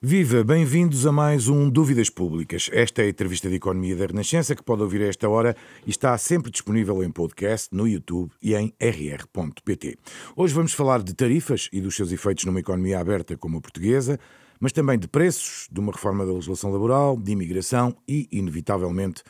Viva, bem-vindos a mais um Dúvidas Públicas. Esta é a entrevista de Economia da Renascença que pode ouvir a esta hora e está sempre disponível em podcast, no YouTube e em rr.pt. Hoje vamos falar de tarifas e dos seus efeitos numa economia aberta como a portuguesa, mas também de preços, de uma reforma da legislação laboral, de imigração e, inevitavelmente,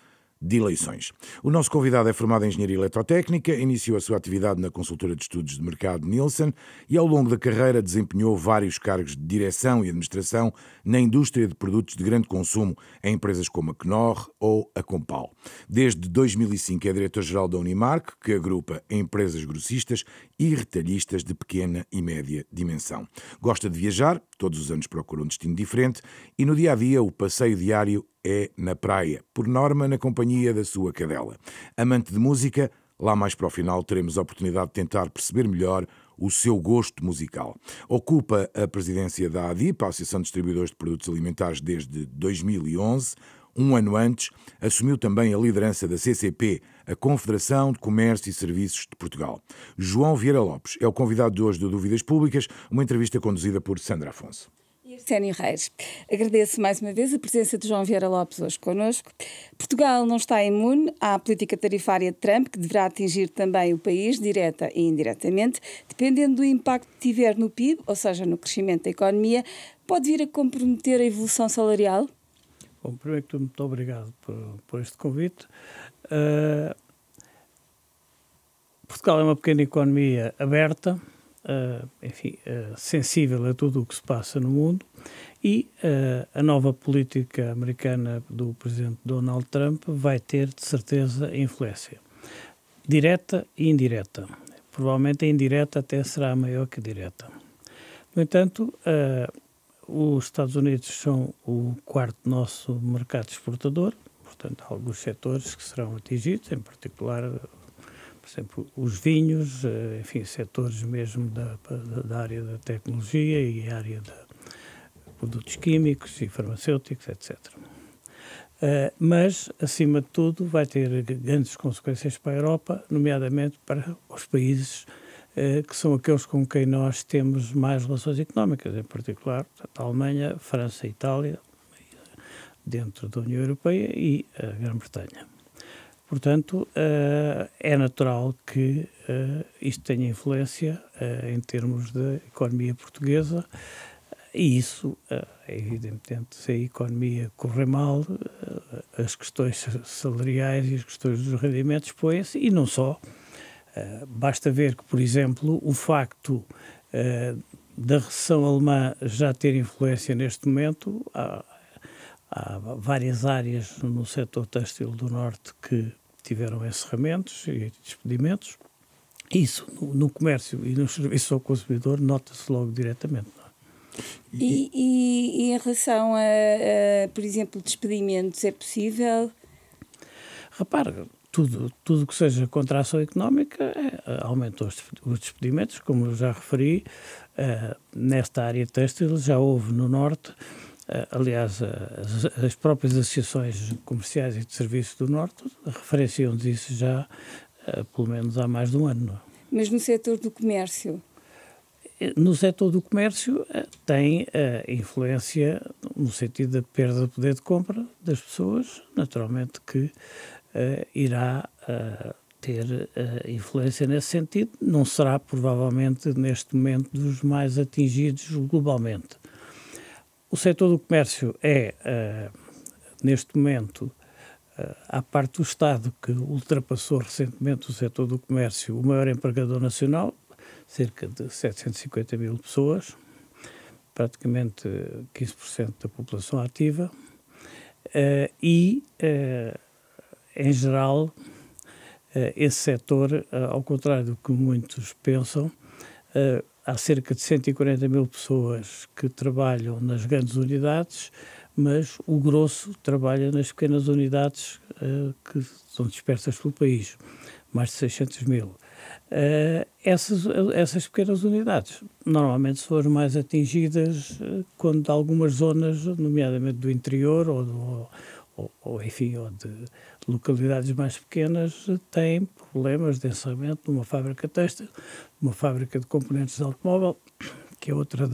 de eleições. O nosso convidado é formado em Engenharia Eletrotécnica, iniciou a sua atividade na consultora de estudos de mercado Nielsen e ao longo da carreira desempenhou vários cargos de direção e administração na indústria de produtos de grande consumo em empresas como a Knorr ou a Compal. Desde 2005 é diretor-geral da Unimark, que agrupa empresas grossistas e retalhistas de pequena e média dimensão. Gosta de viajar, todos os anos procura um destino diferente e no dia-a-dia o passeio diário é na praia, por norma na companhia da sua cadela. Amante de música, lá mais para o final teremos a oportunidade de tentar perceber melhor o seu gosto musical. Ocupa a presidência da ADIP, a Associação de Distribuidores de Produtos Alimentares, desde 2011. Um ano antes, assumiu também a liderança da CCP, a Confederação de Comércio e Serviços de Portugal. João Vieira Lopes é o convidado de hoje do Dúvidas Públicas, uma entrevista conduzida por Sandra Afonso. E Arsénio Reis. Agradeço mais uma vez a presença de João Vieira Lopes hoje connosco. Portugal não está imune à política tarifária de Trump, que deverá atingir também o país, direta e indiretamente, dependendo do impacto que tiver no PIB, ou seja, no crescimento da economia, pode vir a comprometer a evolução salarial? Bom, primeiro que tudo, muito obrigado por este convite. Portugal é uma pequena economia aberta, sensível a tudo o que se passa no mundo e a nova política americana do presidente Donald Trump vai ter, de certeza, influência direta e indireta. Provavelmente a indireta até será maior que a direta. No entanto, os Estados Unidos são o quarto nosso mercado exportador, portanto, há alguns setores que serão atingidos, em particular, por exemplo, os vinhos, setores mesmo da área da tecnologia e a área de produtos químicos e farmacêuticos, etc. Mas, acima de tudo, vai ter grandes consequências para a Europa, nomeadamente para os países que são aqueles com quem nós temos mais relações económicas, em particular a Alemanha, França e Itália, dentro da União Europeia e a Grã-Bretanha. Portanto, é natural que isto tenha influência em termos da economia portuguesa e isso é evidente. Se a economia correr mal, as questões salariais e as questões dos rendimentos põem-se e não só. Basta ver que, por exemplo, o facto da recessão alemã já ter influência neste momento, há várias áreas no setor têxtil do Norte que tiveram encerramentos e despedimentos. Isso, no comércio e nos serviços ao consumidor, nota-se logo diretamente. Não é? E em relação por exemplo, despedimentos, é possível? Repara, tudo que seja contração económica aumenta os despedimentos, como eu já referi. Nesta área têxtil já houve no Norte, aliás, as próprias associações comerciais e de serviços do Norte referenciam-nos isso já pelo menos há mais de um ano. Mas no setor do comércio? No setor do comércio tem influência no sentido da perda de poder de compra das pessoas, naturalmente que irá ter influência nesse sentido. Não será provavelmente neste momento dos mais atingidos globalmente. O setor do comércio é, neste momento, à parte do Estado, que ultrapassou recentemente o setor do comércio, o maior empregador nacional, cerca de 750 mil pessoas, praticamente 15% da população ativa, em geral, esse setor, ao contrário do que muitos pensam, há cerca de 140 mil pessoas que trabalham nas grandes unidades, mas o grosso trabalha nas pequenas unidades que são dispersas pelo país, mais de 600 mil. Essas pequenas unidades normalmente são as mais atingidas quando algumas zonas, nomeadamente do interior ou de localidades mais pequenas, têm problemas de encerramento numa fábrica têxtil, uma fábrica de componentes de automóvel, que é outra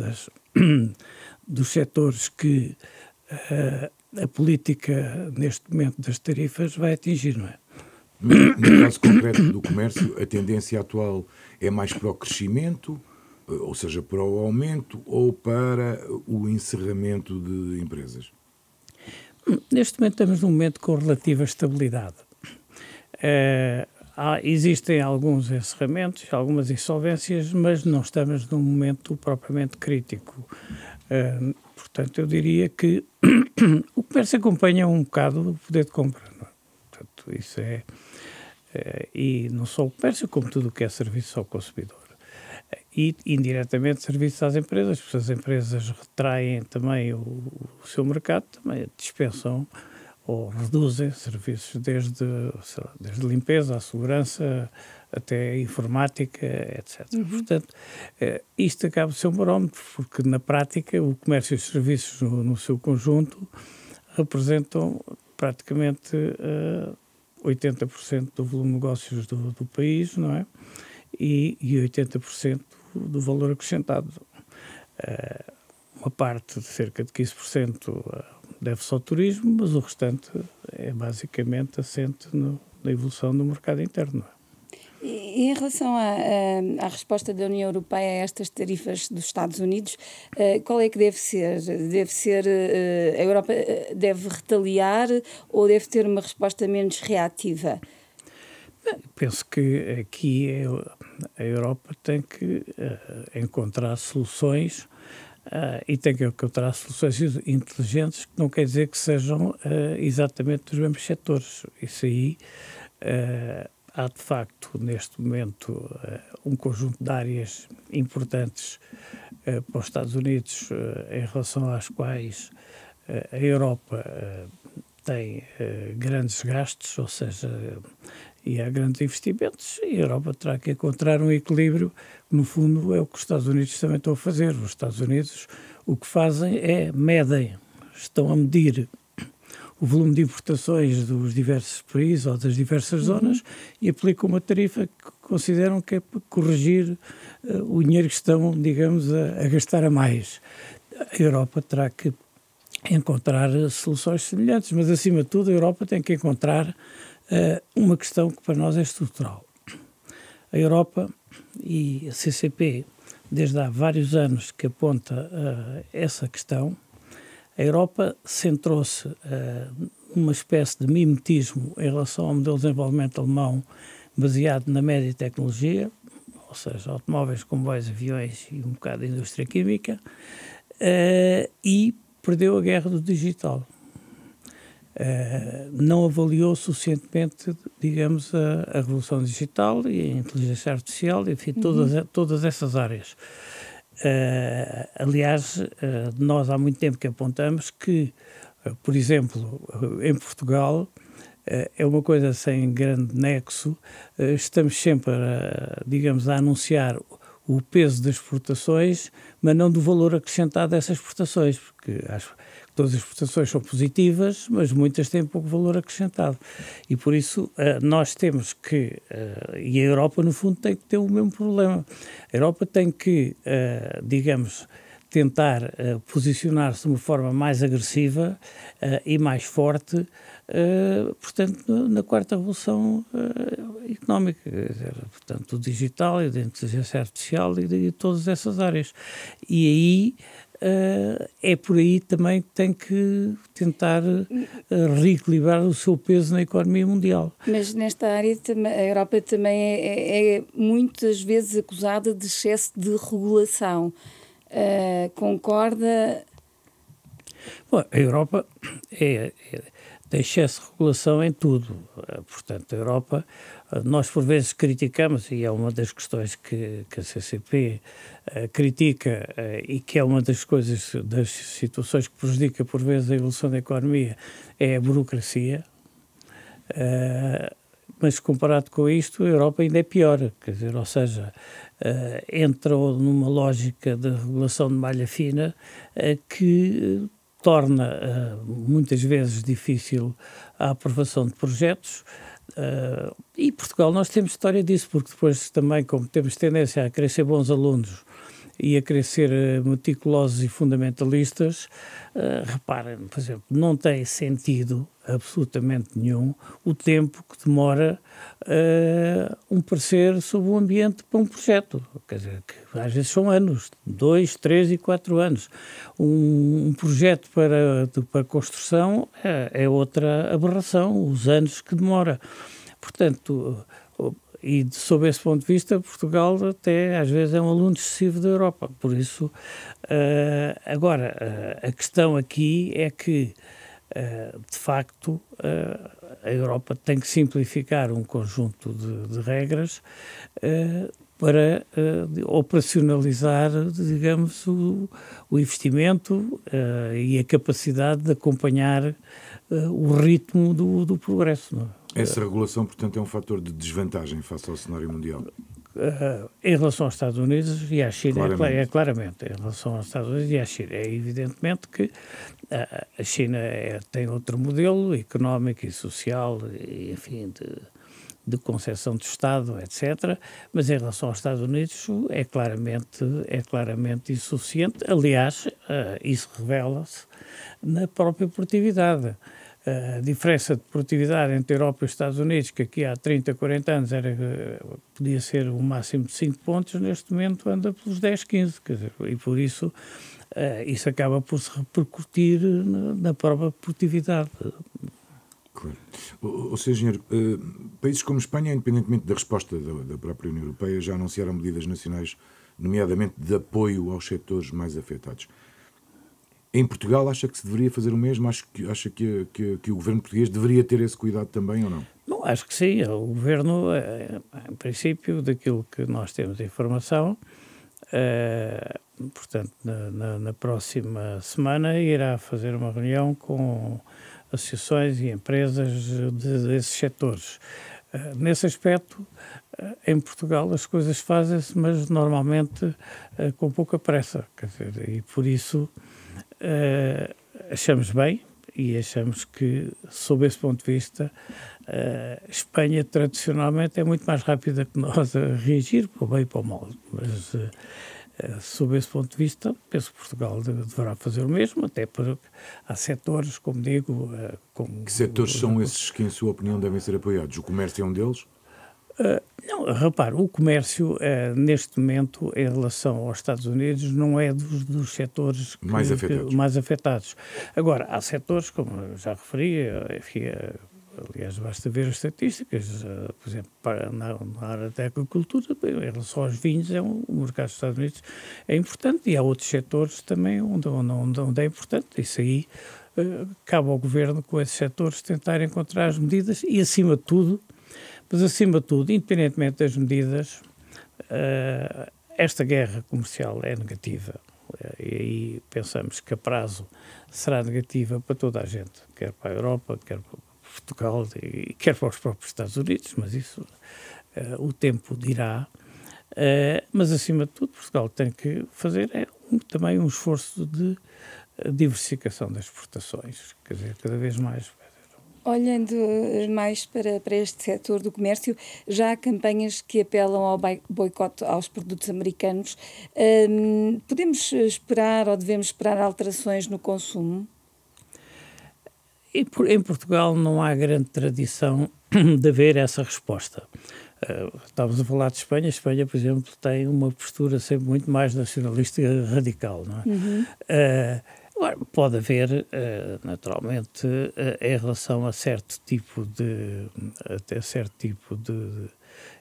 dos setores que a política, neste momento, das tarifas vai atingir, não é? No caso concreto do comércio, a tendência atual é mais para o crescimento, ou seja, para o aumento ou para o encerramento de empresas? Neste momento estamos num momento com relativa estabilidade. Existem alguns encerramentos, algumas insolvências, mas não estamos num momento propriamente crítico. Portanto, eu diria que o comércio acompanha um bocado o poder de compra. Não é? Portanto, isso e não só o comércio, como tudo o que é serviço ao consumidor. E, indiretamente, serviços às empresas, porque as empresas retraem também o seu mercado, também dispensam ou reduzem serviços desde limpeza, à segurança, até a informática, etc. Portanto, isto acaba de ser um barómetro, porque na prática o comércio e os serviços no seu conjunto representam praticamente 80% do volume de negócios do país, não é? E 80% do valor acrescentado. Uma parte de cerca de 15% deve-se ao turismo, mas o restante é basicamente assente na evolução do mercado interno. E em relação à resposta da União Europeia a estas tarifas dos Estados Unidos, qual é que deve ser? A Europa deve retaliar ou deve ter uma resposta menos reativa? Penso que aqui a Europa tem que encontrar soluções e tem que encontrar soluções inteligentes, que não quer dizer que sejam exatamente dos mesmos setores. Isso aí há de facto neste momento um conjunto de áreas importantes para os Estados Unidos em relação às quais a Europa tem grandes gastos, ou seja, e há grandes investimentos, e a Europa terá que encontrar um equilíbrio, que no fundo é o que os Estados Unidos também estão a fazer. Os Estados Unidos o que fazem é estão a medir o volume de importações dos diversos países ou das diversas zonas e aplicam uma tarifa que consideram que é para corrigir o dinheiro que estão, digamos, a gastar a mais. A Europa terá que encontrar soluções semelhantes, mas acima de tudo a Europa tem que encontrar uma questão que para nós é estrutural. A Europa e a CCP, desde há vários anos que aponta essa questão, a Europa centrou-se numa espécie de mimetismo em relação ao modelo de desenvolvimento alemão baseado na média tecnologia, ou seja, automóveis, comboios, aviões e um bocado de indústria química, e perdeu a guerra do digital. Não avaliou suficientemente, digamos, a revolução digital e a inteligência artificial, enfim, todas essas áreas. Aliás, nós há muito tempo que apontamos que, por exemplo, em Portugal, é uma coisa sem grande nexo, estamos sempre, digamos, a anunciar o peso das exportações, mas não do valor acrescentado dessas exportações, porque acho que todas as exportações são positivas, mas muitas têm pouco valor acrescentado. E por isso nós temos que, e a Europa no fundo tem que ter o mesmo problema, a Europa tem que, digamos, tentar posicionar-se de uma forma mais agressiva e mais forte, portanto, na quarta revolução económica, portanto, do digital e da inteligência artificial e de todas essas áreas. E aí é por aí também que tem que tentar reequilibrar o seu peso na economia mundial. Mas nesta área a Europa também é muitas vezes acusada de excesso de regulação. Concorda? Bom, a Europa tem excesso de regulação em tudo. Portanto, a Europa, nós por vezes criticamos, e é uma das questões que a CCP critica e que é uma das coisas, das situações que prejudica por vezes a evolução da economia, é a burocracia. Mas comparado com isto, a Europa ainda é pior, quer dizer, ou seja, entrou numa lógica de regulação de malha fina que torna muitas vezes difícil a aprovação de projetos e Portugal nós temos história disso, porque depois também, como temos tendência a querer ser bons alunos e a querer ser meticulosos e fundamentalistas, reparem, por exemplo, não tem sentido absolutamente nenhum o tempo que demora um parecer sobre o ambiente para um projeto. Quer dizer, que às vezes são anos, 2, 3 e 4 anos. Um projeto para construção é outra aberração, os anos que demora. Portanto, e sob esse ponto de vista, Portugal até às vezes é um aluno excessivo da Europa. Por isso, agora, a questão aqui é que, de facto, a Europa tem que simplificar um conjunto de regras para operacionalizar, digamos, o investimento e a capacidade de acompanhar o ritmo do progresso. Não é? Essa regulação, portanto, é um fator de desvantagem face ao cenário mundial? Em relação aos Estados Unidos e à China, claramente. Em relação aos Estados Unidos e à China. É evidentemente que a China tem outro modelo económico e social, e, enfim, de concepção de Estado, etc. Mas em relação aos Estados Unidos é claramente insuficiente. Aliás, isso revela-se na própria produtividade. A diferença de produtividade entre a Europa e os Estados Unidos, que aqui há 30, 40 anos podia ser o máximo de 5 pontos, neste momento anda pelos 10, 15. Quer dizer, e por isso isso acaba por se repercutir na própria produtividade. Claro. Ou seja, engenheiro, países como Espanha, independentemente da resposta da própria União Europeia, já anunciaram medidas nacionais, nomeadamente de apoio aos setores mais afetados. Em Portugal, acha que se deveria fazer o mesmo? Acha que o governo português deveria ter esse cuidado também ou não? Não, acho que sim. O governo, em princípio, daquilo que nós temos de informação, portanto, na próxima semana irá fazer uma reunião com associações e empresas desses setores. Nesse aspecto, em Portugal as coisas fazem-se, mas normalmente com pouca pressa. Quer dizer, e por isso achamos bem e achamos que, sob esse ponto de vista, Espanha tradicionalmente é muito mais rápida que nós a reagir, para o bem e para o mal. Mas, sob esse ponto de vista, penso que Portugal deverá fazer o mesmo, até porque há setores, como digo... Que setores são esses que, em sua opinião, devem ser apoiados? O comércio é um deles? Não, repare, o comércio, neste momento, em relação aos Estados Unidos, não é dos setores mais afetados. Agora, há setores, como eu já referi, enfim, aliás, basta ver as estatísticas, por exemplo, na área da agricultura, em relação aos vinhos, o mercado dos Estados Unidos é importante, e há outros setores também onde é importante. Isso aí cabe ao Governo, com esses setores, tentar encontrar as medidas e, acima de tudo, independentemente das medidas, esta guerra comercial é negativa. E aí pensamos que a prazo será negativa para toda a gente, quer para a Europa, quer para Portugal e quer para os próprios Estados Unidos, mas isso o tempo dirá. Mas, acima de tudo, Portugal tem que fazer também um esforço de diversificação das exportações, quer dizer, cada vez mais. Olhando mais para este setor do comércio, já há campanhas que apelam ao boicote aos produtos americanos. Podemos esperar ou devemos esperar alterações no consumo? Em Portugal não há grande tradição de haver essa resposta. Estávamos a falar de Espanha. A Espanha, por exemplo, tem uma postura sempre muito mais nacionalista e radical, não é? Uhum. Agora, pode haver, naturalmente, em relação a certo tipo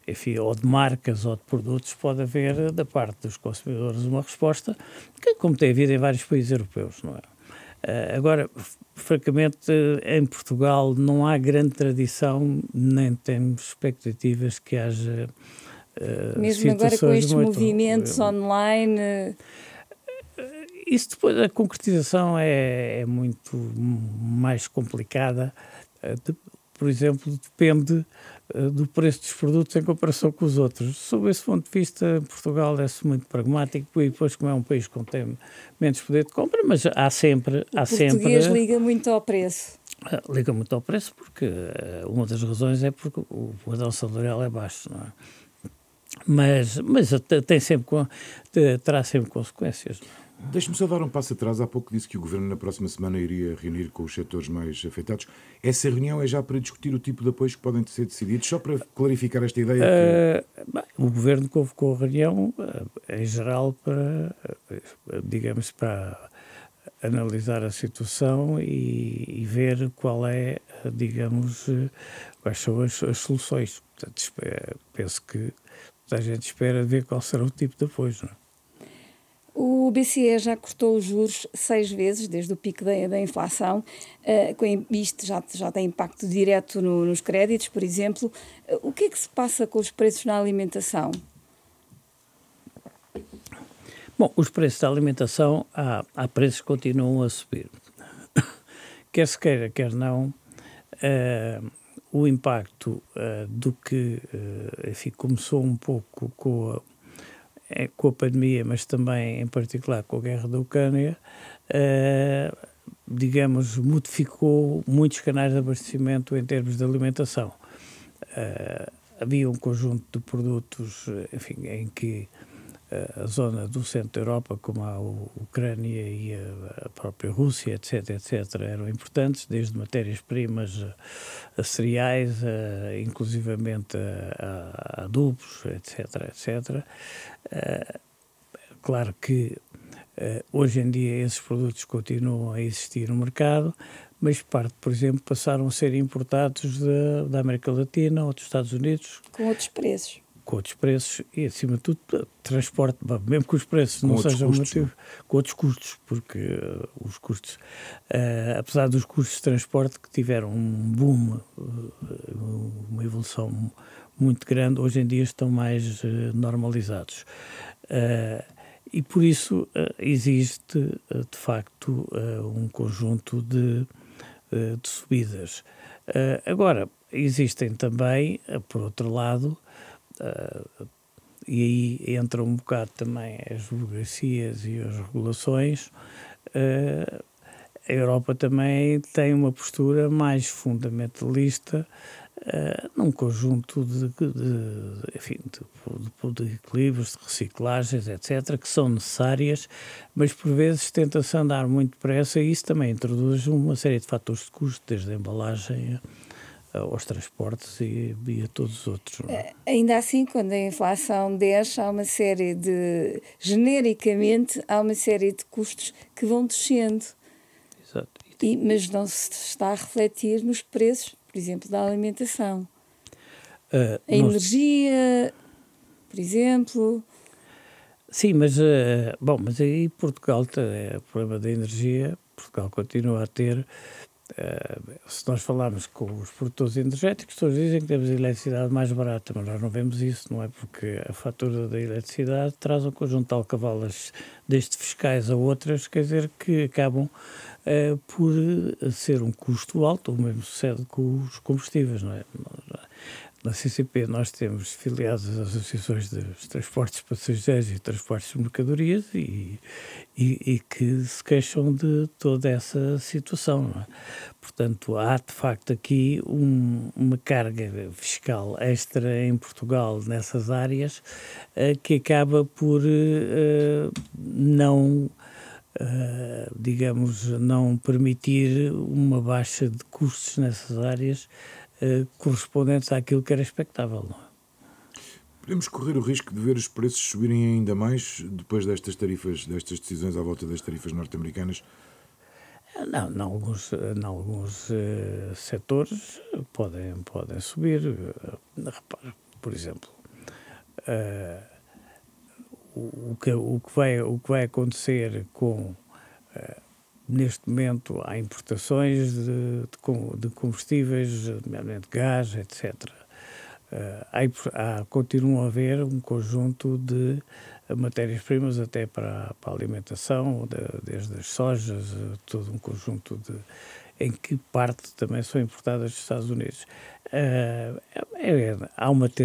enfim, ou de marcas ou de produtos, pode haver, da parte dos consumidores, uma resposta que, como tem havido em vários países europeus, não é? Agora, francamente, em Portugal não há grande tradição, nem temos expectativas que haja mesmo agora com estes movimentos online... Isso depois, a concretização é muito mais complicada. Por exemplo, depende do preço dos produtos em comparação com os outros. Sob esse ponto de vista, Portugal é muito pragmático, e depois, como é um país que tem menos poder de compra, mas há sempre... O português liga muito ao preço. Liga muito ao preço porque uma das razões é porque o padrão salarial é baixo, não é? mas tem sempre, terá sempre consequências. Deixe-me só dar um passo atrás. Há pouco disse que o Governo na próxima semana iria reunir com os setores mais afetados. Essa reunião é já para discutir o tipo de apoios que podem ser decididos? Só para clarificar esta ideia. O Governo convocou a reunião, em geral, para analisar a situação e ver quais são as soluções. Portanto, penso que a gente espera ver qual será o tipo de apoio, não é? O BCE já cortou os juros 6 vezes, desde o pico da inflação. Isto já tem impacto direto nos créditos, por exemplo. O que é que se passa com os preços na alimentação? Bom, os preços da alimentação, há preços que continuam a subir. Quer se queira, quer não, o impacto do que, enfim, começou um pouco com a pandemia, mas também, em particular, com a guerra da Ucrânia, digamos, modificou muitos canais de abastecimento em termos de alimentação. Havia um conjunto de produtos, enfim, em que a zona do centro da Europa, como a Ucrânia e a própria Rússia, etc., eram importantes, desde matérias-primas a cereais, inclusivamente a adubos, etc. Claro que hoje em dia esses produtos continuam a existir no mercado, mas por exemplo, passaram a ser importados da América Latina ou dos Estados Unidos. Com outros preços. Com outros preços e, acima de tudo, transporte, mesmo que os preços não sejam motivos, com outros custos, porque os custos, apesar dos custos de transporte que tiveram um boom, uma evolução muito grande, hoje em dia estão mais normalizados. E por isso existe, de facto, um conjunto de subidas. Agora, existem também, por outro lado, e aí entra um bocado também as burocracias e as regulações. A Europa também tem uma postura mais fundamentalista num conjunto de equilíbrios, de reciclagens, etc., que são necessárias, mas por vezes tenta-se andar muito depressa e isso também introduz uma série de fatores de custo, desde a embalagem aos transportes e a todos os outros. Não é? Ainda assim, quando a inflação desce, genericamente, há uma série de custos que vão descendo. Exato. Mas não se está a refletir nos preços, por exemplo, da alimentação. A energia, por exemplo. Sim, mas aí Portugal, o problema da energia, Portugal continua a ter. Se nós falarmos com os produtores energéticos, todos dizem que temos a eletricidade mais barata, mas nós não vemos isso, não é? Porque a fatura da eletricidade traz um conjunto de alcavalas, desde fiscais a outras, quer dizer, que acabam por ser um custo alto. O mesmo sucede com os combustíveis, não é? Na CCP nós temos filiados às associações de transportes passageiros e transportes de mercadorias e que se queixam de toda essa situação, não é? Portanto, há de facto aqui uma carga fiscal extra em Portugal nessas áreas que acaba por não permitir uma baixa de custos nessas áreas correspondentes àquilo que era expectável, não é? Podemos correr o risco de ver os preços subirem ainda mais depois destas decisões à volta das tarifas norte-americanas? Não, em alguns setores podem subir. Repara, por exemplo, o que vai acontecer com neste momento há importações de combustíveis, nomeadamente gás, etc. Continua a haver um conjunto de matérias-primas até para a alimentação, desde as sojas, todo um conjunto em que parte também são importadas dos Estados Unidos.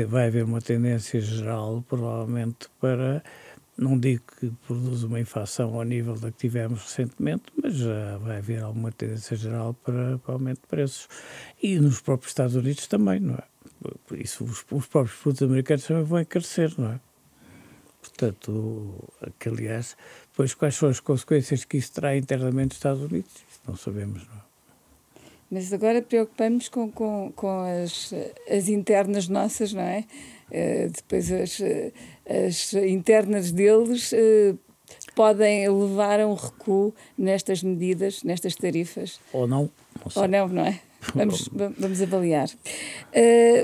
Vai haver uma tendência geral, provavelmente, para Não digo que produz uma inflação ao nível da que tivemos recentemente, mas já vai haver alguma tendência geral para aumento de preços. E nos próprios Estados Unidos também, não é? Por isso, os próprios produtos americanos também vão encarecer, não é? Portanto, que aliás, depois quais são as consequências que isso terá internamente nos Estados Unidos? Isso não sabemos, não é? Mas agora preocupamos com as internas nossas, não é? Depois as internas deles podem levar a um recuo nestas medidas, nestas tarifas. Ou não. Ou não, não é? Vamos avaliar.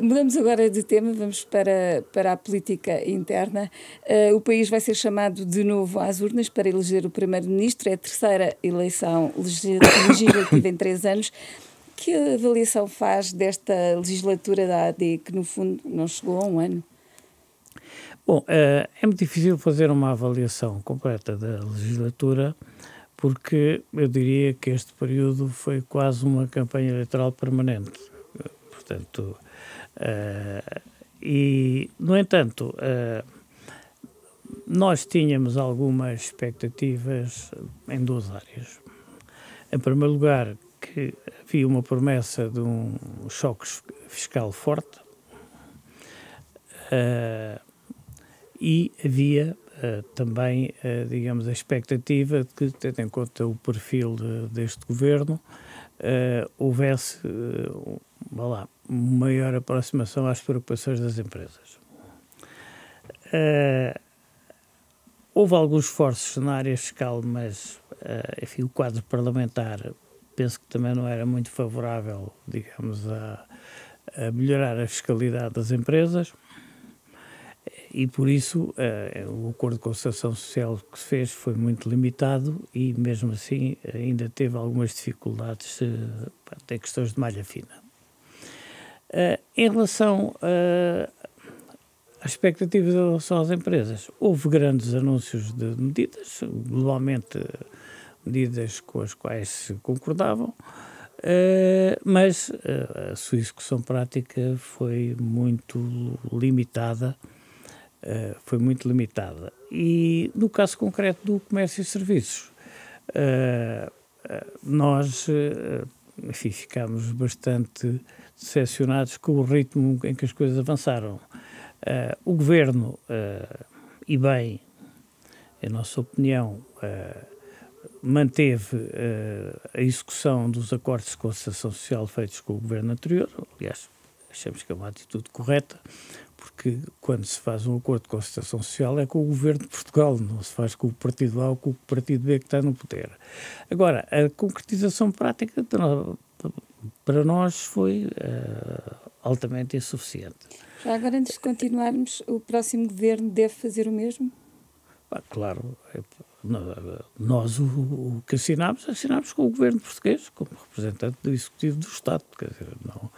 Mudamos agora de tema, vamos para a política interna. O país vai ser chamado de novo às urnas para eleger o primeiro-ministro. É a terceira eleição legislativa em 3 anos. Que avaliação faz desta legislatura da AD, que no fundo não chegou a 1 ano? Bom, é muito difícil fazer uma avaliação completa da legislatura, porque eu diria que este período foi quase uma campanha eleitoral permanente. Portanto, no entanto, nós tínhamos algumas expectativas em 2 áreas. Em primeiro lugar, que havia uma promessa de um choque fiscal forte e havia também, digamos, a expectativa de que, tendo em conta o perfil deste governo, houvesse uma maior aproximação às preocupações das empresas. Houve alguns esforços na área fiscal, mas enfim, o quadro parlamentar penso que também não era muito favorável, digamos, a melhorar a fiscalidade das empresas e por isso o acordo de concertação social que se fez foi muito limitado e mesmo assim ainda teve algumas dificuldades em questões de malha fina. Em relação às expectativas em relação às empresas, houve grandes anúncios de medidas, globalmente medidas com as quais se concordavam, mas a sua execução prática foi muito limitada. E no caso concreto do comércio e serviços, nós enfim, ficámos bastante decepcionados com o ritmo em que as coisas avançaram. O Governo, e bem, em nossa opinião, manteve a execução dos acordos de concertação social feitos com o Governo anterior. Aliás, achamos que é uma atitude correta, porque quando se faz um acordo de concertação social é com o Governo de Portugal, não se faz com o Partido A ou com o Partido B que está no poder. Agora, a concretização prática para nós foi altamente insuficiente. Já agora, antes de continuarmos, o próximo Governo deve fazer o mesmo? Claro, nós o que assinámos com o Governo português, como representante do Executivo do Estado, quer dizer, não,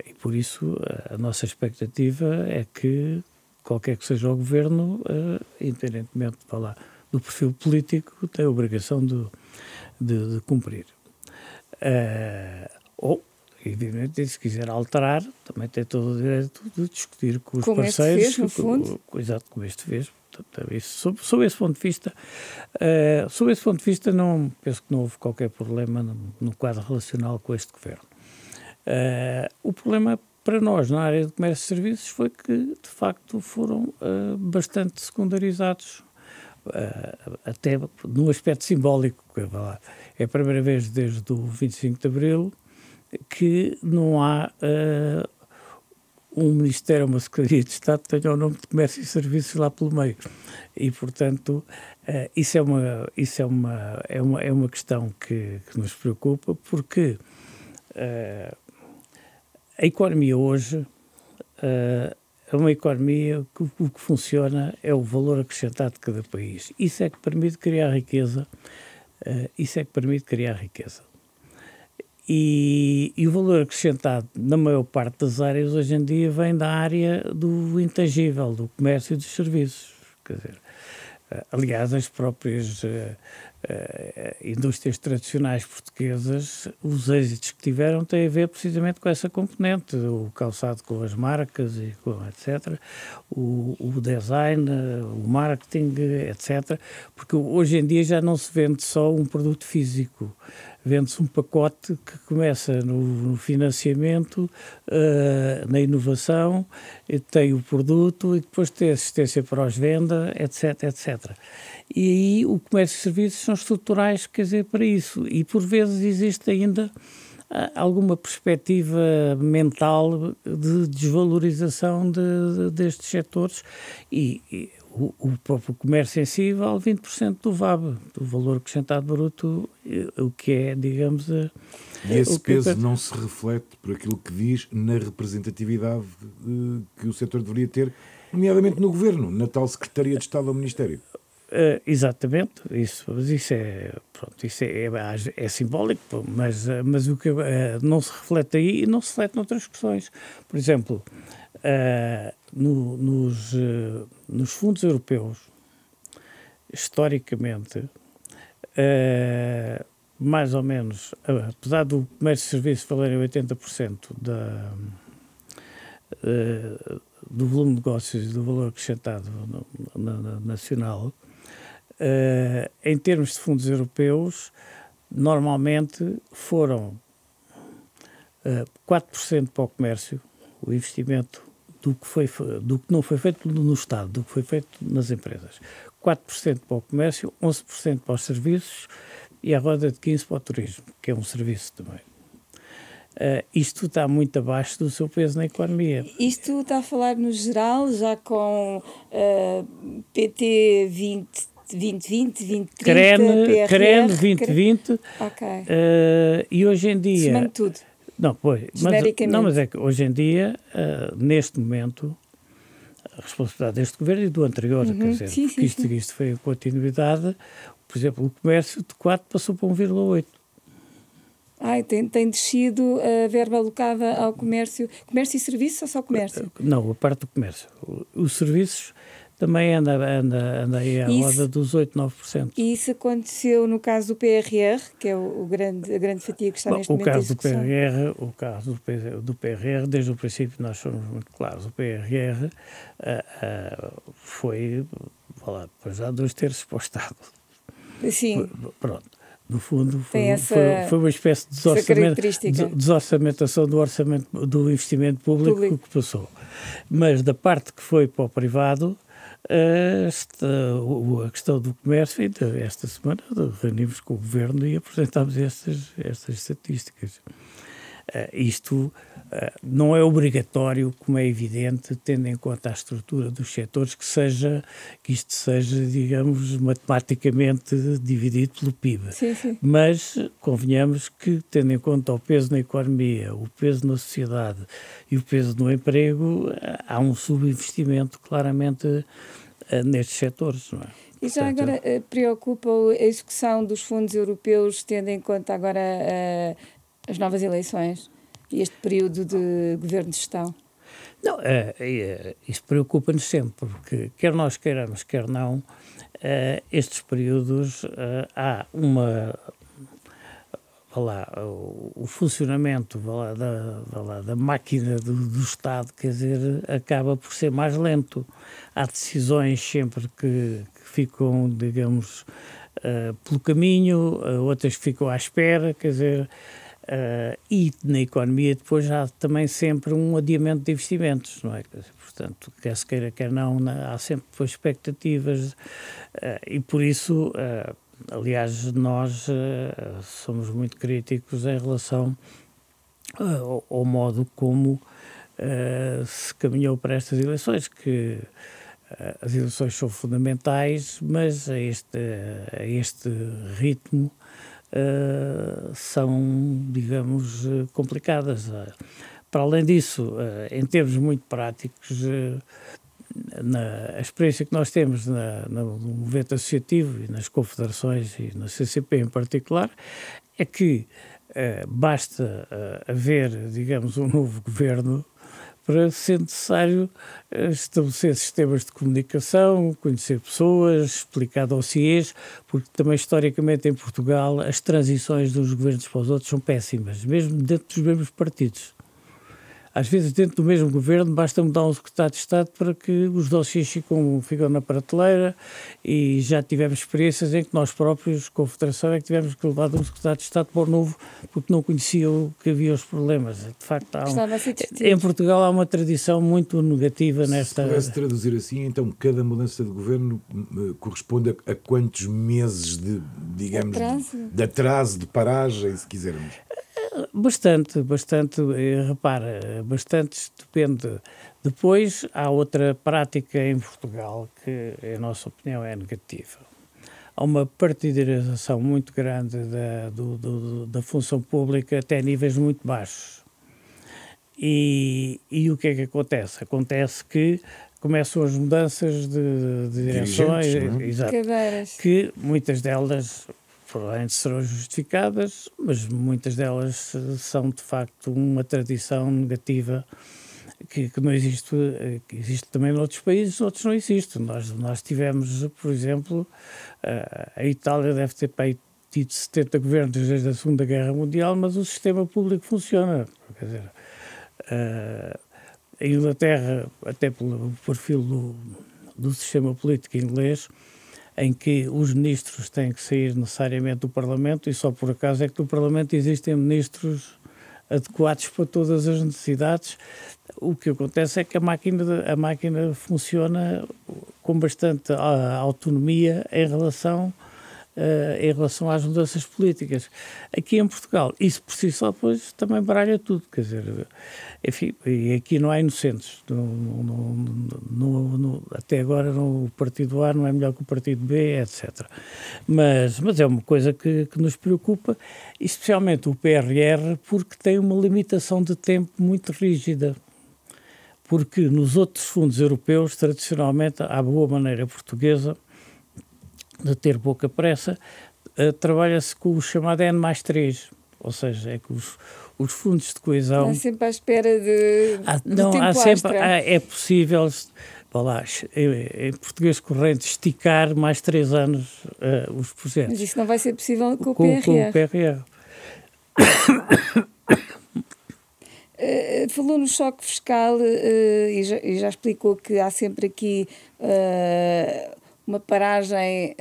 e por isso a nossa expectativa é que qualquer que seja o Governo, independentemente do perfil político, tem a obrigação de cumprir. Ou, evidentemente, se quiser alterar, também tem todo o direito de discutir com os como parceiros. Este fez, no fundo. Exato, como este fez. Portanto, isso, sob esse ponto de vista, não, penso que não houve qualquer problema no quadro relacional com este Governo. O problema para nós na área de comércio e serviços foi que, de facto, foram bastante secundarizados, até no aspecto simbólico. É a primeira vez desde o 25 de Abril que não há um Ministério, uma Secretaria de Estado que tenha o nome de Comércio e Serviços lá pelo meio. E, portanto, isso é uma questão que nos preocupa, porque a economia hoje é uma economia que o que funciona é o valor acrescentado de cada país. Isso é que permite criar riqueza. E o valor acrescentado na maior parte das áreas hoje em dia vem da área do intangível, do comércio e dos serviços. Quer dizer, aliás, as próprias indústrias tradicionais portuguesas, os êxitos que tiveram têm a ver precisamente com essa componente, o calçado com as marcas e com etc., o design, o marketing, etc., porque hoje em dia já não se vende só um produto físico, vende-se um pacote que começa no financiamento, na inovação, tem o produto e depois tem assistência para os venda, etc, etc. E aí o comércio e serviços são estruturais, quer dizer, para isso. E por vezes existe ainda alguma perspectiva mental de desvalorização destes setores e o próprio comércio em si vale 20% do VAB, do valor acrescentado bruto, o que é, digamos... E esse peso não se reflete por aquilo que diz na representatividade que o setor deveria ter, nomeadamente no Governo, na tal Secretaria de Estado ao Ministério. Exatamente, isso é simbólico, mas o que não se reflete aí e não se reflete noutras questões. Por exemplo, nos fundos europeus, historicamente, mais ou menos, apesar do comércio e serviços valerem 80% do volume de negócios e do valor acrescentado nacional, em termos de fundos europeus, normalmente foram 4% para o comércio, o investimento do que não foi feito no Estado, do que foi feito nas empresas. 4% para o comércio, 11% para os serviços e a roda de 15% para o turismo, que é um serviço também. Isto está muito abaixo do seu peso na economia. Isto está a falar no geral, já com PT 2020, 2030, CREN 2020, okay. E hoje em dia... Somando tudo. Não, pois, mas é que hoje em dia, neste momento, a responsabilidade deste governo e do anterior, quer dizer, sim, porque isto foi a continuidade, por exemplo, o comércio de 4 passou para 1,8. Tem descido a verba alocada ao comércio. Comércio e serviços ou só comércio? Não, a parte do comércio. Os serviços também anda aí à roda dos 8%, 9%. E isso aconteceu no caso do PRR, que é a grande fatia que está neste momento em execução? O caso do PRR, desde o princípio nós somos muito claros. O PRR foi, depois há 2/3 para o Estado. Sim. Pronto. No fundo, foi uma espécie de desorçamentação do investimento público que passou. Mas da parte que foi para o privado, a questão do comércio, ainda esta semana reunimos com o Governo e apresentámos estas estatísticas. Isto não é obrigatório, como é evidente, tendo em conta a estrutura dos setores, que isto seja, digamos, matematicamente dividido pelo PIB. Sim. Mas convenhamos que, tendo em conta o peso na economia, o peso na sociedade e o peso no emprego, há um subinvestimento claramente nestes setores, não é? E já agora preocupa a execução dos fundos europeus, tendo em conta agora as novas eleições e este período de governo de gestão? Não, isso preocupa-nos sempre, porque quer nós queiramos, quer não, estes períodos há o funcionamento da máquina do Estado, quer dizer, acaba por ser mais lento. Há decisões sempre que ficam, digamos, pelo caminho, outras que ficam à espera, quer dizer, e na economia depois há também sempre um adiamento de investimentos, não é? Portanto, quer se queira, quer não, há sempre depois expectativas e por isso, aliás, nós somos muito críticos em relação ao modo como se caminhou para estas eleições, que as eleições são fundamentais, mas a este ritmo são, digamos, complicadas. Para além disso, em termos muito práticos, a experiência que nós temos no movimento associativo e nas confederações e na CCP em particular, é que basta haver, digamos, um novo governo para ser necessário estabelecer sistemas de comunicação, conhecer pessoas, explicar dossiês, porque também historicamente em Portugal as transições dos governos para os outros são péssimas, mesmo dentro dos mesmos partidos. Às vezes, dentro do mesmo governo, basta mudar um secretário de Estado para que os dossiês ficam na prateleira, e já tivemos experiências em que nós próprios, com a Federação, é que tivemos que levar de um secretário de Estado para o novo, porque não conheciam que havia os problemas. De facto, em Portugal há uma tradição muito negativa nesta... Se pudesse traduzir assim, então cada mudança de governo corresponde a quantos meses de, digamos, de atraso, de paragem, se quisermos? Bastante, repara, bastante depende. Depois há outra prática em Portugal que, em nossa opinião, é negativa. Há uma partidarização muito grande da função pública até níveis muito baixos. E o que é que acontece? Acontece que começam as mudanças de direções, exato, que muitas delas provavelmente serão justificadas, mas muitas delas são de facto uma tradição negativa que não existe, que existe também noutros países, outros não existe. Nós tivemos, por exemplo, a Itália deve ter tido 70 governos desde a Segunda Guerra Mundial, mas o sistema público funciona. Quer dizer, a Inglaterra, até pelo perfil do sistema político inglês, em que os ministros têm que sair necessariamente do Parlamento, e só por acaso é que no Parlamento existem ministros adequados para todas as necessidades. O que acontece é que a máquina funciona com bastante autonomia em relação às mudanças políticas. Aqui em Portugal, isso por si só depois também baralha tudo, quer dizer, enfim, e aqui não há inocentes. Até agora o partido A não é melhor que o partido B, etc. Mas é uma coisa que nos preocupa, especialmente o PRR, porque tem uma limitação de tempo muito rígida. Porque nos outros fundos europeus, tradicionalmente, à boa maneira portuguesa, de ter pouca pressa, trabalha-se com o chamado N+3, ou seja, é que os fundos de coesão... Há sempre à espera de tempo extra. É possível, lá, em português corrente, esticar mais 3 anos os projetos. Mas isso não vai ser possível com o PRR. Com o PRR. Falou no choque fiscal e já explicou que há sempre aqui... uma paragem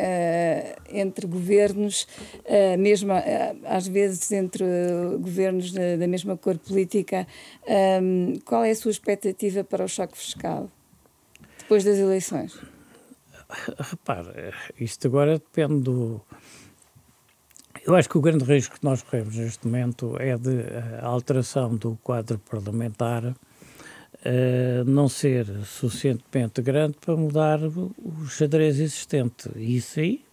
entre governos, mesmo às vezes entre governos da mesma cor política. Qual é a sua expectativa para o choque fiscal depois das eleições? Repare, isto agora depende do... Eu acho que o grande risco que nós corremos neste momento é de a alteração do quadro parlamentar não ser suficientemente grande para mudar o xadrez existente. E isso aí,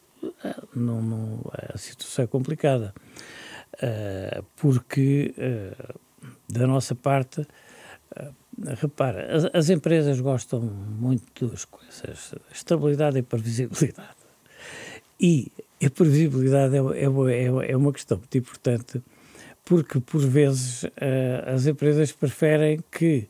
a situação é complicada. Porque, da nossa parte, repara, as empresas gostam muito de duas coisas: estabilidade e previsibilidade. E a previsibilidade é uma questão muito importante, porque, por vezes, as empresas preferem que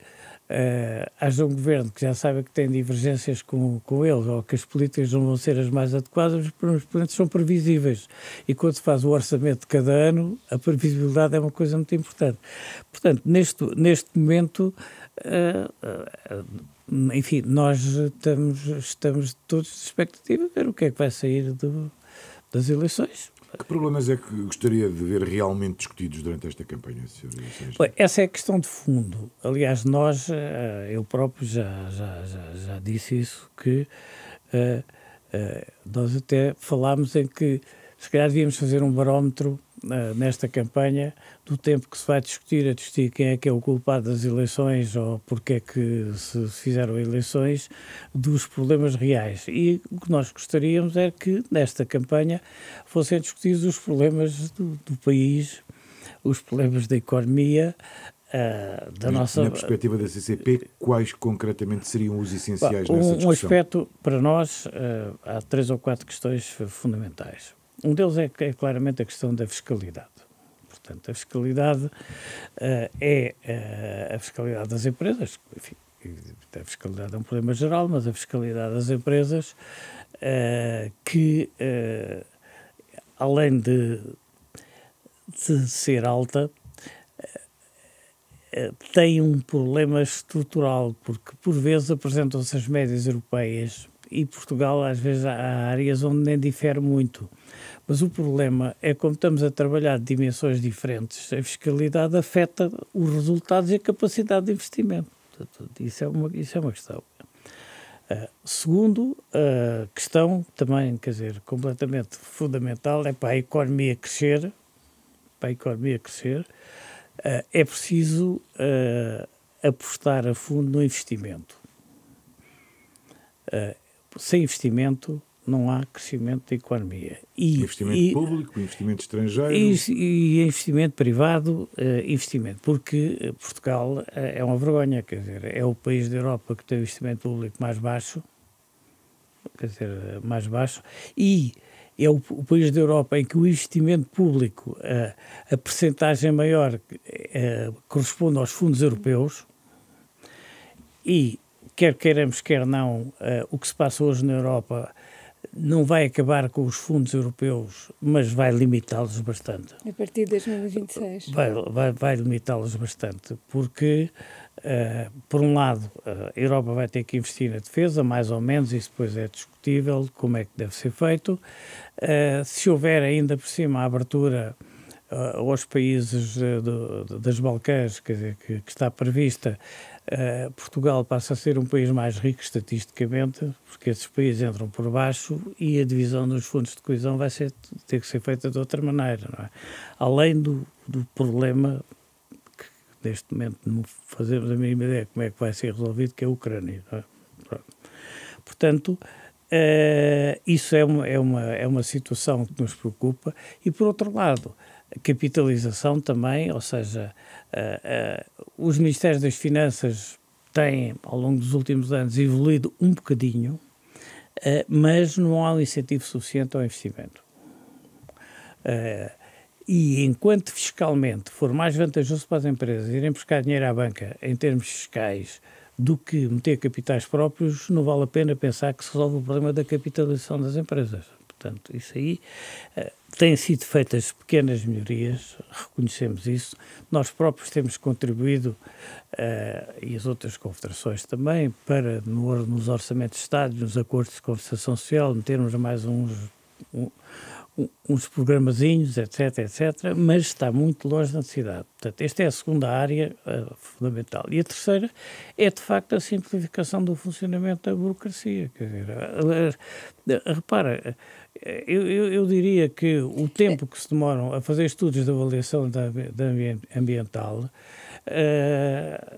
haja um governo que já saiba que tem divergências com eles, ou que as políticas não vão ser as mais adequadas, mas os problemas são previsíveis. E quando se faz o orçamento de cada ano, a previsibilidade é uma coisa muito importante. Portanto, neste momento, enfim, nós estamos todos de expectativa de ver o que é que vai sair das eleições. Que problemas é que gostaria de ver realmente discutidos durante esta campanha, Sr. Bem, essa é a questão de fundo. Aliás, eu próprio já disse isso, que nós até falámos em que se calhar devíamos fazer um barómetro nesta campanha do tempo que se vai discutir quem é que é o culpado das eleições ou porque é que se fizeram eleições, dos problemas reais. E o que nós gostaríamos é que nesta campanha fossem discutidos os problemas do país, os problemas da economia, Na perspectiva da CCP, quais concretamente seriam os essenciais nessa discussão? Um aspecto, para nós, há 3 ou 4 questões fundamentais. Um deles é claramente a questão da fiscalidade. Portanto, a fiscalidade é a fiscalidade das empresas, enfim, a fiscalidade é um problema geral, mas a fiscalidade das empresas que, além de ser alta, tem um problema estrutural, porque por vezes apresentam-se as médias europeias e Portugal às vezes há áreas onde nem difere muito. Mas o problema é como estamos a trabalhar de dimensões diferentes, a fiscalidade afeta os resultados e a capacidade de investimento. Portanto, isso é uma questão. Segundo, a questão também, quer dizer, completamente fundamental é para a economia crescer, é preciso apostar a fundo no investimento. Sem investimento não há crescimento da economia. Investimento público, investimento estrangeiro... E investimento privado, porque Portugal é uma vergonha, quer dizer, é o país da Europa que tem o investimento público mais baixo, e é o país da Europa em que o investimento público, a percentagem maior, corresponde aos fundos europeus, e quer queiramos, quer não, o que se passa hoje na Europa não vai acabar com os fundos europeus, mas vai limitá-los bastante. A partir de 2026. Vai limitá-los bastante, porque, por um lado, a Europa vai ter que investir na defesa, mais ou menos, isso depois é discutível, como é que deve ser feito. Se houver ainda por cima a abertura aos países das Balcãs, quer dizer, que está prevista, Portugal passa a ser um país mais rico estatisticamente, porque esses países entram por baixo e a divisão dos fundos de coesão vai ter que ser feita de outra maneira, não é? Além do problema que neste momento não fazemos a mínima ideia como é que vai ser resolvido, que é a Ucrânia, não é? Portanto, isso é uma situação que nos preocupa. E, por outro lado, a capitalização também, ou seja, os Ministérios das Finanças têm, ao longo dos últimos anos, evoluído um bocadinho, mas não há um incentivo suficiente ao investimento. E enquanto fiscalmente for mais vantajoso para as empresas irem buscar dinheiro à banca em termos fiscais do que meter capitais próprios, não vale a pena pensar que se resolve o problema da capitalização das empresas. Portanto, isso aí têm sido feitas pequenas melhorias, reconhecemos isso. Nós próprios temos contribuído, e as outras confederações também, para nos orçamentos de Estado, nos acordos de conversação social, metermos mais uns programazinhos, etc., mas está muito longe da necessidade. Portanto, esta é a segunda área fundamental. E a terceira é, de facto, a simplificação do funcionamento da burocracia. Quer dizer, repara, eu diria que o tempo que se demoram a fazer estudos de avaliação ambiental,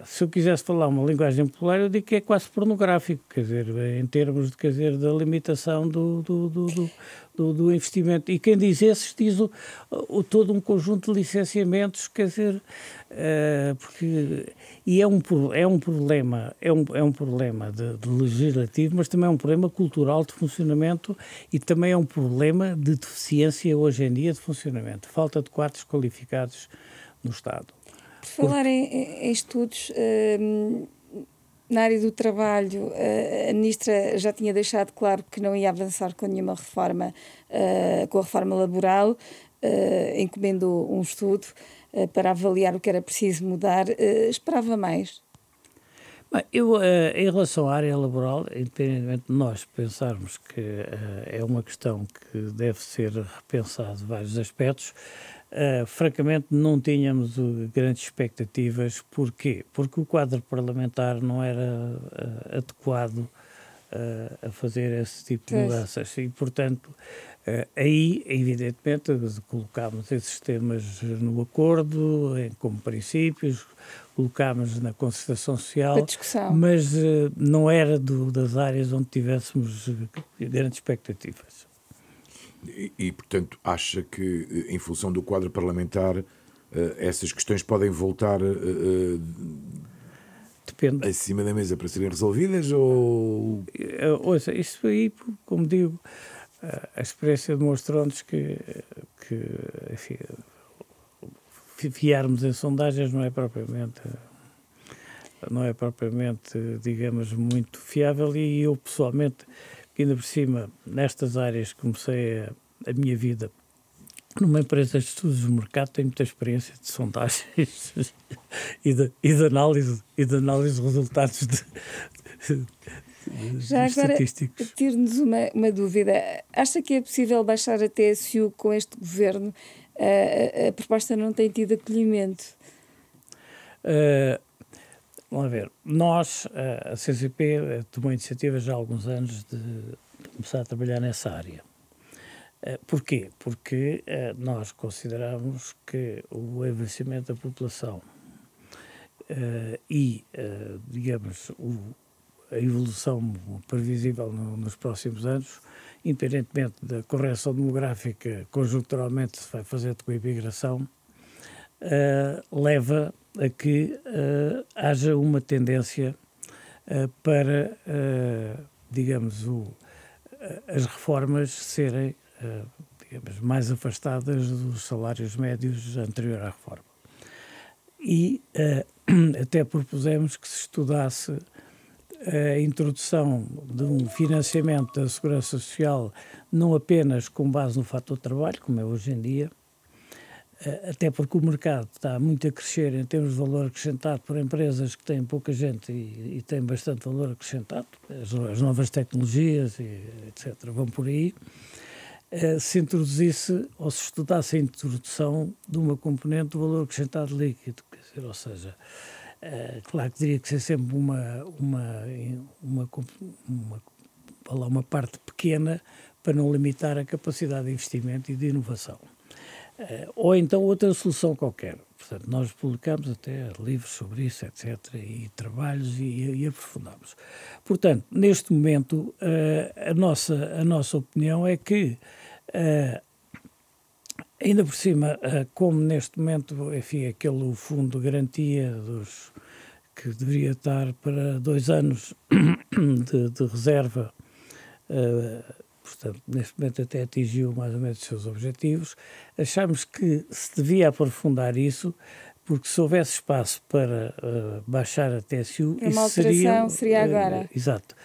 se eu quisesse falar uma linguagem popular, eu digo que é quase pornográfico, quer dizer, em termos de, quer dizer, da limitação do investimento. E quem diz esses diz todo um conjunto de licenciamentos, quer dizer, e é um problema de legislativo, mas também é um problema cultural de funcionamento e também é um problema de deficiência hoje em dia de funcionamento, falta de quadros qualificados no Estado. Por falar em estudos, na área do trabalho, a Ministra já tinha deixado claro que não ia avançar com nenhuma reforma, com a reforma laboral, encomendou um estudo para avaliar o que era preciso mudar. Esperava mais? Bem, em relação à área laboral, independentemente de nós pensarmos que é uma questão que deve ser repensada em vários aspectos, francamente não tínhamos grandes expectativas. Porquê? Porque o quadro parlamentar não era adequado a fazer esse tipo de mudanças e, portanto, aí, evidentemente, colocámos esses temas no acordo, como princípios, colocámos na concertação social, mas não era das áreas onde tivéssemos grandes expectativas. E, portanto, acha que, em função do quadro parlamentar, essas questões podem voltar Depende. Acima da mesa para serem resolvidas? Ou... Ouça, isso aí, como digo, a experiência demonstrou-nos que enfim, fiarmos em sondagens não é propriamente, digamos, muito fiável, e eu pessoalmente, que ainda por cima, nestas áreas, comecei a minha vida numa empresa de estudos de mercado, tenho muita experiência de sondagens e de análise de resultados Já agora, estatísticos. tire-nos uma dúvida. Acha que é possível baixar a TSU com este governo? A proposta não tem tido acolhimento. Vamos ver. Nós, a CCP, tomou a iniciativa já há alguns anos de começar a trabalhar nessa área. Porquê? Porque nós consideramos que o envelhecimento da população digamos, a evolução previsível nos próximos anos, independentemente da correção demográfica conjunturalmente se vai fazer com a imigração, leva a que haja uma tendência para, digamos, as reformas serem, digamos, mais afastadas dos salários médios anterior à reforma. E até propusemos que se estudasse a introdução de um financiamento da Segurança Social não apenas com base no fator trabalho, como é hoje em dia, até porque o mercado está muito a crescer em termos de valor acrescentado por empresas que têm pouca gente e têm bastante valor acrescentado, as novas tecnologias, etc., vão por aí. Se introduzisse ou se estudasse a introdução de uma componente do valor acrescentado líquido, quer dizer, ou seja, claro que teria que ser sempre uma parte pequena para não limitar a capacidade de investimento e de inovação. Ou então outra solução qualquer. Portanto, nós publicamos até livros sobre isso, etc., e trabalhos e aprofundamos. Portanto, neste momento, a nossa opinião é que, ainda por cima, como neste momento, enfim, aquele fundo de garantia que deveria estar para 2 anos de reserva, portanto, neste momento até atingiu mais ou menos os seus objetivos, achamos que se devia aprofundar isso, porque se houvesse espaço para baixar a TSU, uma alteração seria agora. Exato.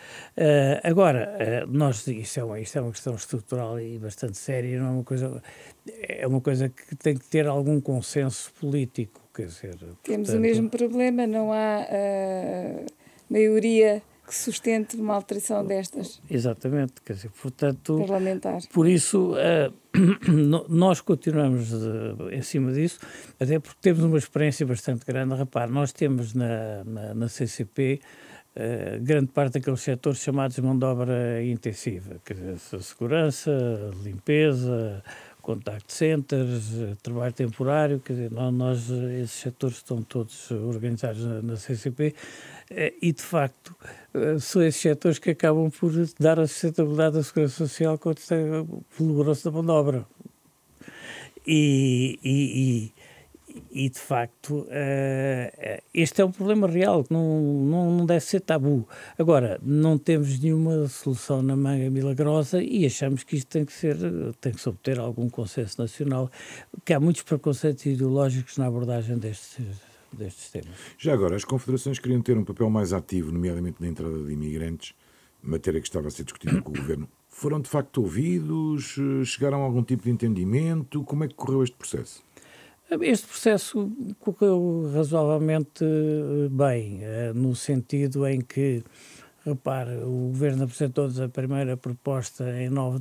Agora, isto é uma questão estrutural e bastante séria, não é uma coisa que tem que ter algum consenso político, quer dizer... Temos o mesmo problema, não há maioria que sustente uma alteração destas. Exatamente, quer dizer, portanto... Parlamentar. Por isso, nós continuamos em cima disso, até porque temos uma experiência bastante grande. Repare, nós temos na CCP grande parte daqueles setores chamados de mão de obra intensiva, quer dizer, segurança, limpeza, contact centers, trabalho temporário, quer dizer, esses setores estão todos organizados na CCP e, de facto, são esses setores que acabam por dar a sustentabilidade da Segurança Social quando está pelo grosso da mão de obra. E de facto, este é um problema real, que não deve ser tabu. Agora, não temos nenhuma solução na manga milagrosa e achamos que isto tem que se obter algum consenso nacional, que há muitos preconceitos ideológicos na abordagem destes temas. Já agora, as confederações queriam ter um papel mais ativo, nomeadamente na entrada de imigrantes, matéria que estava a ser discutida com o Governo. Foram de facto ouvidos? Chegaram a algum tipo de entendimento? Como é que correu este processo? Este processo correu razoavelmente bem, no sentido em que, repare, o Governo apresentou-nos a primeira proposta em 9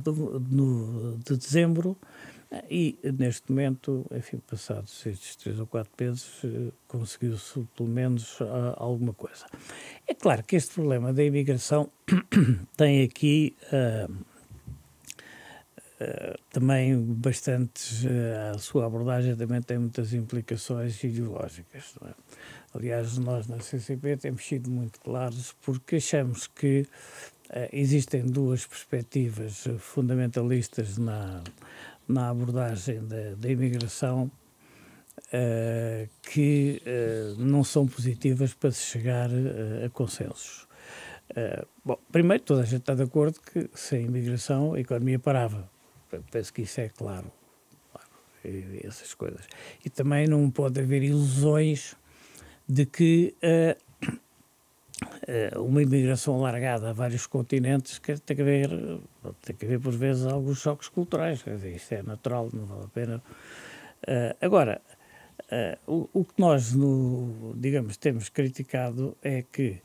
de dezembro e, neste momento, enfim, passados estes 3 ou 4 meses, conseguiu-se pelo menos alguma coisa. É claro que este problema da imigração tem aqui... também bastantes, a sua abordagem também tem muitas implicações ideológicas, não é? Aliás, nós na CCP temos sido muito claros porque achamos que existem 2 perspectivas fundamentalistas na abordagem da imigração que não são positivas para se chegar a consensos. Bom, primeiro, toda a gente está de acordo que sem imigração a economia parava. Penso que isso é claro. e essas coisas. E também não pode haver ilusões de que uma imigração alargada a vários continentes tem que haver por vezes alguns choques culturais. Quer dizer, isto é natural, não vale a pena. Agora, o que nós, digamos, temos criticado é que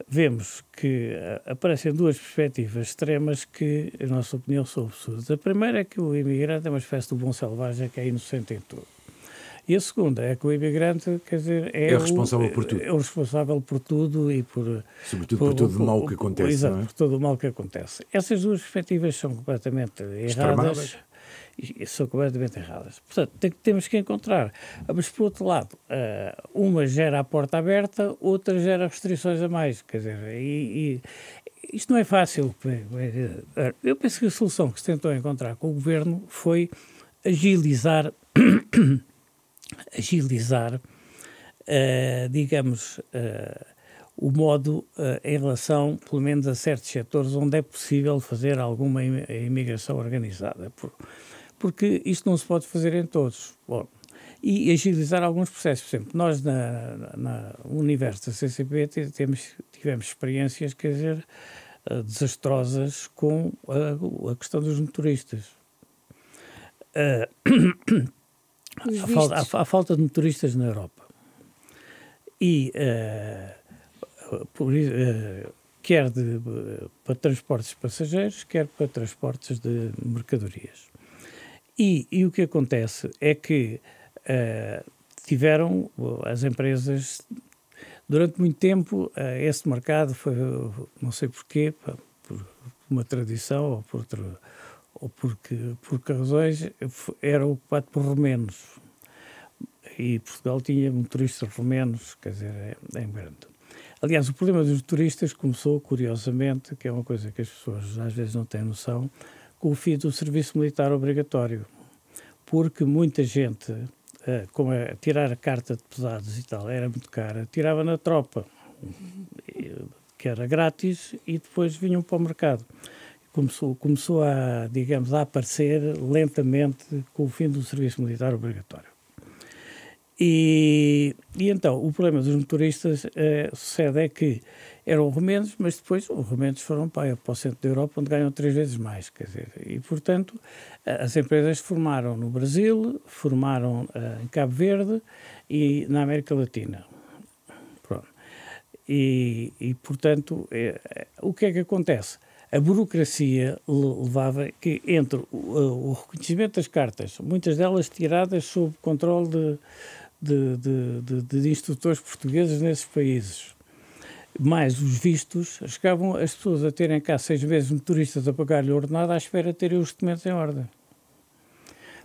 vemos que aparecem duas perspectivas extremas que, na nossa opinião, são absurdas. A primeira é que o imigrante é uma espécie de bom selvagem que é inocente em tudo. E a segunda é que o imigrante, quer dizer, é o responsável por tudo. É o responsável por tudo e sobretudo por todo o mal que acontece. Exato, não é? por todo o mal que acontece. Essas duas perspectivas são completamente erradas. São completamente erradas. Portanto, temos que encontrar. Mas, por outro lado, uma gera a porta aberta, outra gera restrições a mais. Quer dizer, isto não é fácil. Eu penso que a solução que se tentou encontrar com o Governo foi agilizar digamos, o modo em relação, pelo menos, a certos setores onde é possível fazer alguma imigração organizada. Porque isto não se pode fazer em todos. Bom, e agilizar alguns processos. Por exemplo, nós no universo da CCP tivemos experiências, quer dizer, desastrosas com a questão dos motoristas. A falta de motoristas na Europa. E quer para transportes de passageiros, quer para transportes de mercadorias. E o que acontece é que tiveram as empresas, durante muito tempo, esse mercado foi, não sei porquê, por uma tradição ou por que razões, era ocupado por romenos. E Portugal tinha motoristas romenos, quer dizer, é grande. Aliás, o problema dos motoristas começou, curiosamente, que é uma coisa que as pessoas às vezes não têm noção, com o fim do serviço militar obrigatório. Porque muita gente, como tirar a carta de pesados e tal, era muito cara, tirava na tropa, que era grátis, e depois vinham para o mercado. Começou a, digamos, a aparecer lentamente com o fim do serviço militar obrigatório. E então, o problema dos motoristas sucede é que eram romenos, mas depois os romenos foram para o centro da Europa, onde ganham 3 vezes mais, quer dizer, e portanto as empresas formaram no Brasil, formaram em Cabo Verde e na América Latina. Pronto. E portanto, o que é que acontece? A burocracia levava que entre o reconhecimento das cartas, muitas delas tiradas sob controle de instrutores portugueses nesses países, mais os vistos, chegavam as pessoas a terem cá 6 vezes motoristas a pagar-lhe ordenado à espera de terem os documentos em ordem.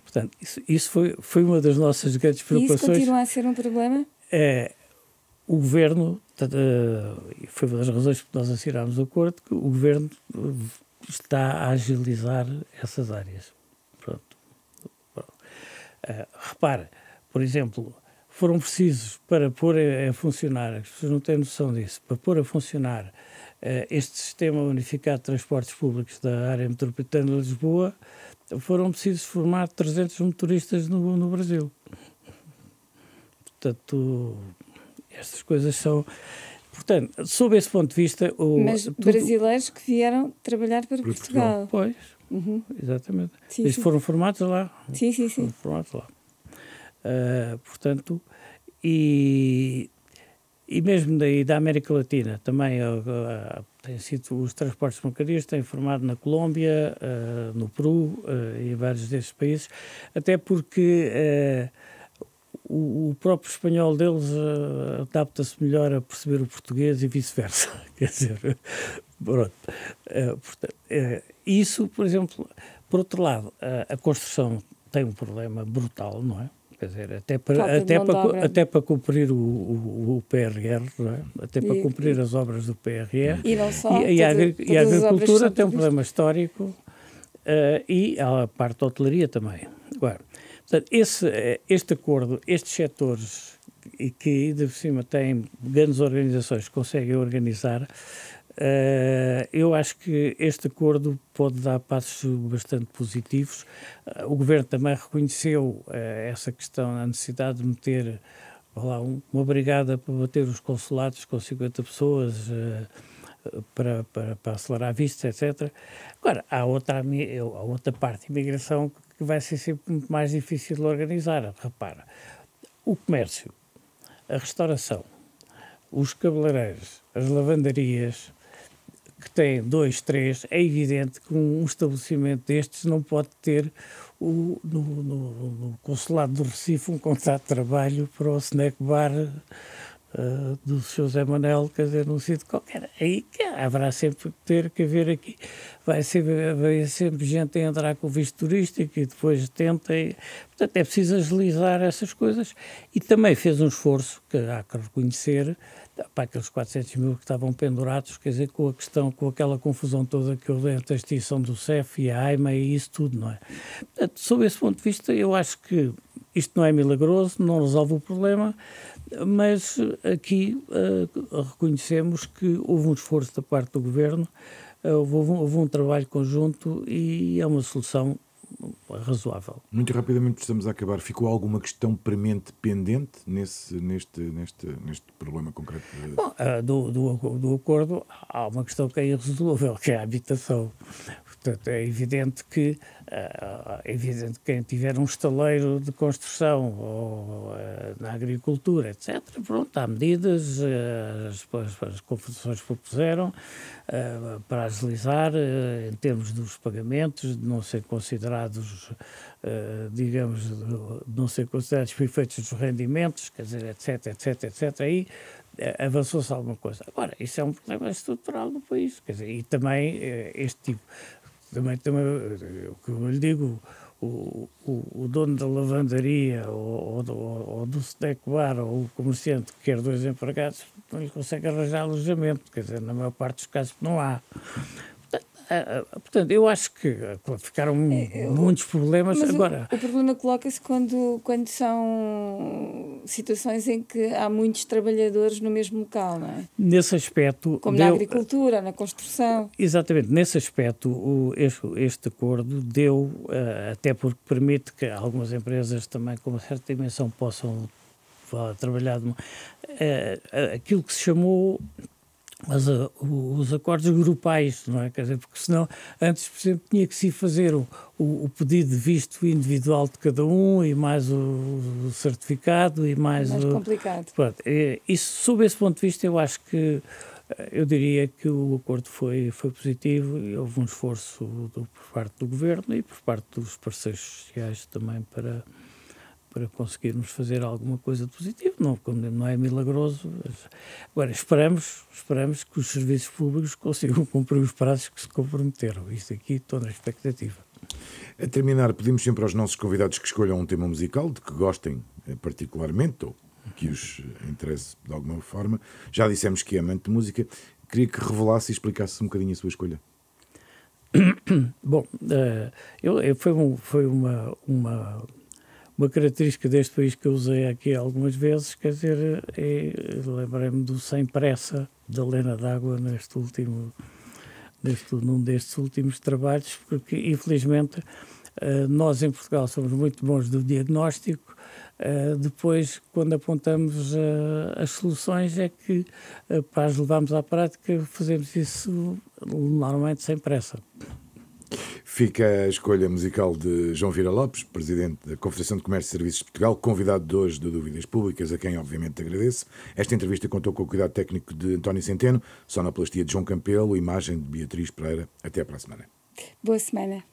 Portanto, isso foi uma das nossas grandes preocupações. E isso continua a ser um problema? O Governo, foi uma das razões que nós assinámos o acordo, que o Governo está a agilizar essas áreas. Pronto. Repare, por exemplo, foram precisos para pôr a funcionar, as pessoas não têm noção disso, para pôr a funcionar este sistema unificado de transportes públicos da área metropolitana de Lisboa, foram precisos formar 300 motoristas no Brasil. Portanto, estas coisas são... Portanto, sob esse ponto de vista... Mas brasileiros que vieram trabalhar para Portugal. Pois, exatamente. Eles foram formados lá. Sim. Foram formados lá. Portanto, e mesmo da América Latina também tem sido, os transportes de mercadorias têm formado na Colômbia, no Peru e em vários desses países, até porque o próprio espanhol deles adapta-se melhor a perceber o português e vice-versa. Quer dizer, pronto. Isso, por exemplo, por outro lado, a construção tem um problema brutal, não é? Quer dizer, até para cumprir o PRR, não é? Até para cumprir as obras do PRR. E não só. E a agricultura tem um problema histórico e a parte da hotelaria também. Agora, portanto, este acordo, estes setores, e que ainda por cima têm grandes organizações que conseguem organizar, Eu acho que este acordo pode dar passos bastante positivos. O Governo também reconheceu essa questão, a necessidade de meter uma brigada para bater os consulados com 50 pessoas para acelerar vistos, etc. Agora, há outra parte de imigração que vai ser sempre muito mais difícil de organizar. Repara, o comércio, a restauração, os cabeleireiros, as lavanderias, que têm 2, 3, é evidente que um estabelecimento destes não pode ter no consulado do Recife um contrato de trabalho para o snack bar do Sr. José Manel, quer dizer, num sítio qualquer. Aí haverá sempre que haver aqui. Vai sempre gente a entrar com o visto turístico e depois tenta. Portanto, é preciso agilizar essas coisas. E também fez um esforço, que há que reconhecer, para aqueles 400 mil que estavam pendurados, quer dizer, com aquela confusão toda que houve entre a extinção do CEF e a AIMA e isso tudo, não é? Portanto, sob esse ponto de vista, eu acho que isto não é milagroso, não resolve o problema, mas aqui reconhecemos que houve um esforço da parte do Governo, houve um trabalho conjunto e é uma solução razoável. Muito rapidamente estamos a acabar. Ficou alguma questão premente pendente neste problema concreto? Bom, do acordo há uma questão que é irresolúvel, que é a habitação. Portanto, é evidente que quem tiver um estaleiro de construção ou na agricultura, etc., pronto, há medidas, as confederações propuseram para agilizar em termos dos pagamentos, de não ser considerados, digamos, de não ser considerados por efeitos dos rendimentos, quer dizer, etc. Aí avançou-se alguma coisa. Agora, isso é um problema estrutural do país, quer dizer, e também este tipo... Também, o que eu lhe digo, o dono da lavandaria ou do snack bar ou o comerciante que quer 2 empregados não lhe consegue arranjar alojamento, quer dizer, na maior parte dos casos não há. Portanto, eu acho que ficaram muitos problemas. Mas agora. O problema coloca-se quando são situações em que há muitos trabalhadores no mesmo local, não é? Nesse aspecto... Como na agricultura, na construção. Exatamente. Nesse aspecto, este acordo deu, até porque permite que algumas empresas também com uma certa dimensão possam trabalhar aquilo que se chamou... os acordos grupais, não é? Quer dizer, porque senão, antes, por exemplo, tinha que se fazer o pedido de visto individual de cada um e mais o certificado e mais complicado. Pronto, isso, sob esse ponto de vista, eu acho que, eu diria que o acordo foi positivo e houve um esforço por parte do Governo e por parte dos parceiros sociais também para conseguirmos fazer alguma coisa de positivo. Não é milagroso. Agora, esperamos que os serviços públicos consigam cumprir os prazos que se comprometeram. Isto aqui, estou na expectativa. A terminar, pedimos sempre aos nossos convidados que escolham um tema musical de que gostem particularmente ou que os interesse de alguma forma. Já dissemos que é amante de música. Queria que revelasse e explicasse um bocadinho a sua escolha. Bom, foi uma característica deste país que eu usei aqui algumas vezes, quer dizer, lembrei-me do Sem Pressa, da Lena D'Água, num destes últimos trabalhos, porque, infelizmente, nós em Portugal somos muito bons do diagnóstico, depois, quando apontamos as soluções, é que, para as levarmos à prática, fazemos isso normalmente sem pressa. Fica a escolha musical de João Vieira Lopes, Presidente da Confederação de Comércio e Serviços de Portugal, convidado de hoje do Dúvidas Públicas, a quem obviamente agradeço. Esta entrevista contou com o cuidado técnico de António Centeno, sonoplastia de João Campelo, imagem de Beatriz Pereira. Até para a semana. Boa semana.